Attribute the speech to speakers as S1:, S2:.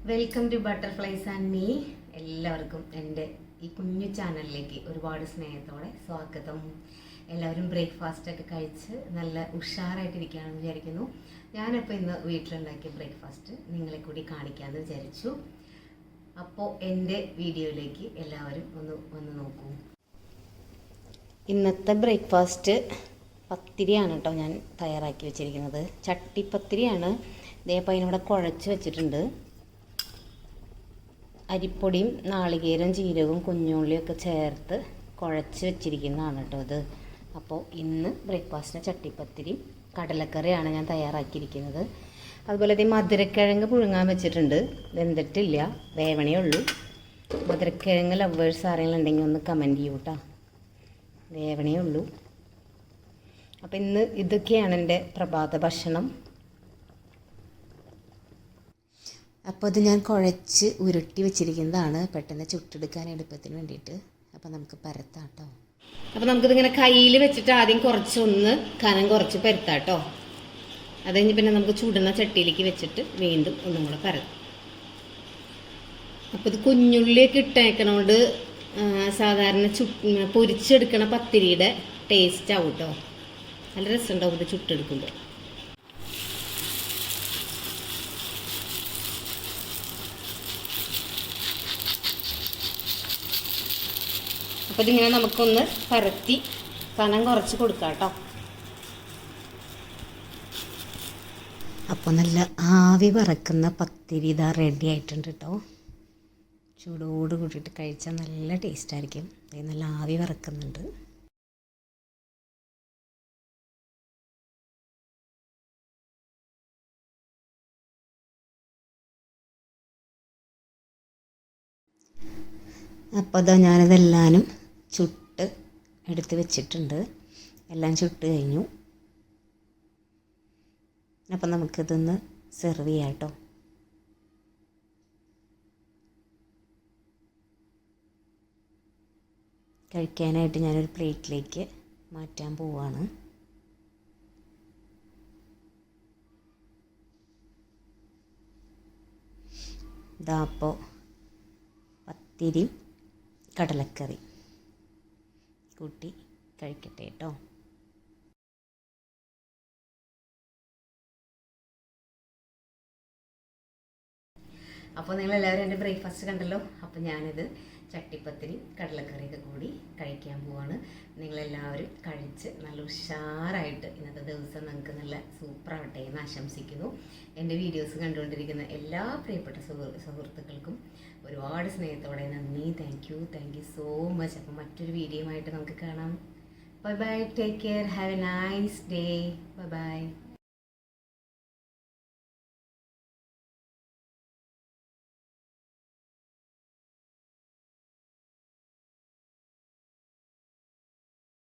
S1: Welcome to butterflies and me. എല്ലാവർക്കും എൻ്റെ ഈ കുഞ്ഞു ചാനലിലേക്ക് ഒരുപാട് സ്നേഹത്തോടെ സ്വാഗതം. എല്ലാവരും ബ്രേക്ക്ഫാസ്റ്റൊക്കെ കഴിച്ച് നല്ല ഉഷാറായിട്ടിരിക്കുകയാണെന്ന് വിചാരിക്കുന്നു. ഞാനിപ്പോൾ ഇന്ന് വീട്ടിലുണ്ടാക്കിയ ബ്രേക്ക്ഫാസ്റ്റ് നിങ്ങളെ കൂടി കാണിക്കാമെന്ന് വിചാരിച്ചു. അപ്പോൾ എൻ്റെ വീഡിയോയിലേക്ക് എല്ലാവരും ഒന്ന് നോക്കൂ. ഇന്നത്തെ ബ്രേക്ക്ഫാസ്റ്റ് പത്തിരിയാണ് കേട്ടോ ഞാൻ തയ്യാറാക്കി വെച്ചിരിക്കുന്നത്. ചട്ടിപ്പത്തിരിയാണ്. ഇതേപ്പോൾ അതിനിവിടെ കുഴച്ച് വെച്ചിട്ടുണ്ട്. അരിപ്പൊടിയും നാളികേരം ജീരകവും കുഞ്ഞുള്ളിയൊക്കെ ചേർത്ത് കുഴച്ച് വെച്ചിരിക്കുന്നതാണ് കേട്ടോ ഇത്. അപ്പോൾ ഇന്ന് ബ്രേക്ക്ഫാസ്റ്റിന് ചട്ടിപ്പത്തിരി കടലക്കറിയാണ് ഞാൻ തയ്യാറാക്കിയിരിക്കുന്നത്. അതുപോലെ ഇത് മധുരക്കിഴങ്ങ് പുഴുങ്ങാൻ വെച്ചിട്ടുണ്ട്. വെന്തിട്ടില്ല, വേവണേ ഉള്ളൂ. മധുരക്കിഴങ്ങ് ലവേഴ്സ് ആരെങ്കിലും ഉണ്ടെങ്കിൽ ഒന്ന് കമൻറ്റ് ചെയ്യൂ കേട്ടോ. വേവണേ ഉള്ളൂ. അപ്പോൾ ഇന്ന് ഇതൊക്കെയാണ് എൻ്റെ പ്രഭാത ഭക്ഷണം. അപ്പോൾ ഇത് ഞാൻ കുഴച്ച് ഉരുട്ടി വെച്ചിരിക്കുന്നതാണ്, പെട്ടെന്ന് ചുട്ടെടുക്കാൻ എളുപ്പത്തിന് വേണ്ടിയിട്ട്. അപ്പോൾ നമുക്ക് പരത്താം കേട്ടോ. അപ്പോൾ നമുക്കിതിങ്ങനെ കയ്യിൽ വെച്ചിട്ട് ആദ്യം കുറച്ചൊന്ന് കനം കുറച്ച് പരത്താം കേട്ടോ. അത് കഴിഞ്ഞ് പിന്നെ നമുക്ക് ചുടുന്ന ചട്ടിയിലേക്ക് വെച്ചിട്ട് വീണ്ടും ഒന്നും കൂടെ പരത്താം. അപ്പോൾ ഇത് കുഞ്ഞുള്ളിയൊക്കെ ഇട്ടേക്കണോണ്ട് സാധാരണ പൊരിച്ചെടുക്കണ പത്തിരിയുടെ ടേസ്റ്റ് ആവും കേട്ടോ. നല്ല രസമുണ്ടാവും ഇത് ചുട്ടെടുക്കുമ്പോൾ. അപ്പോൾ ഇതിങ്ങനെ നമുക്കൊന്ന് പരത്തി കനം കുറച്ച് കൊടുക്കാം കേട്ടോ. അപ്പോൾ നല്ല ആവി പറക്കുന്ന പത്തിരി ഇതാ റെഡി ആയിട്ടുണ്ട് കേട്ടോ. ചൂടോട് കൂട്ടിയിട്ട് കഴിച്ചാൽ നല്ല ടേസ്റ്റായിരിക്കും. നല്ല ആവി പറക്കുന്നുണ്ട്. അപ്പോൾ അതാ ഞാനിതെല്ലാനും ചുട്ട് എടുത്ത് വെച്ചിട്ടുണ്ട്. എല്ലാം ചുട്ട് കഴിഞ്ഞു. അപ്പം നമുക്കിതൊന്ന് സെർവ് ചെയ്യാം കേട്ടോ. കഴിക്കാനായിട്ട് ഞാനൊരു പ്ലേറ്റിലേക്ക് മാറ്റാൻ പോവാണ്. ഇതാ അപ്പോൾ പത്തിരി കടലക്കറി കൂട്ടി കഴിക്കട്ടെ കേട്ടോ. അപ്പോൾ നിങ്ങളെല്ലാവരും എൻ്റെ ബ്രേക്ക്ഫാസ്റ്റ് കണ്ടല്ലോ. അപ്പോൾ ഞാനിത് ചട്ടിപ്പത്തിരി കടലക്കറിയൊക്കെ കൂടി കഴിക്കാൻ പോവാണ്. നിങ്ങളെല്ലാവരും കഴിച്ച് നല്ല ഉഷാറായിട്ട് ഇന്നത്തെ ദിവസം നിങ്ങൾക്ക് നല്ല സൂപ്പറാവട്ടെ എന്ന് ആശംസിക്കുന്നു. എൻ്റെ വീഡിയോസ് കണ്ടുകൊണ്ടിരിക്കുന്ന എല്ലാ പ്രിയപ്പെട്ട സുഹൃത്തുക്കൾക്കും ഒരുപാട് സ്നേഹത്തോടെ നന്ദി. Thank you so much. അപ്പോൾ മറ്റൊരു വീഡിയോയുമായിട്ട് നമുക്ക് കാണാം. Bye bye, take care, have A nice day. Bye bye.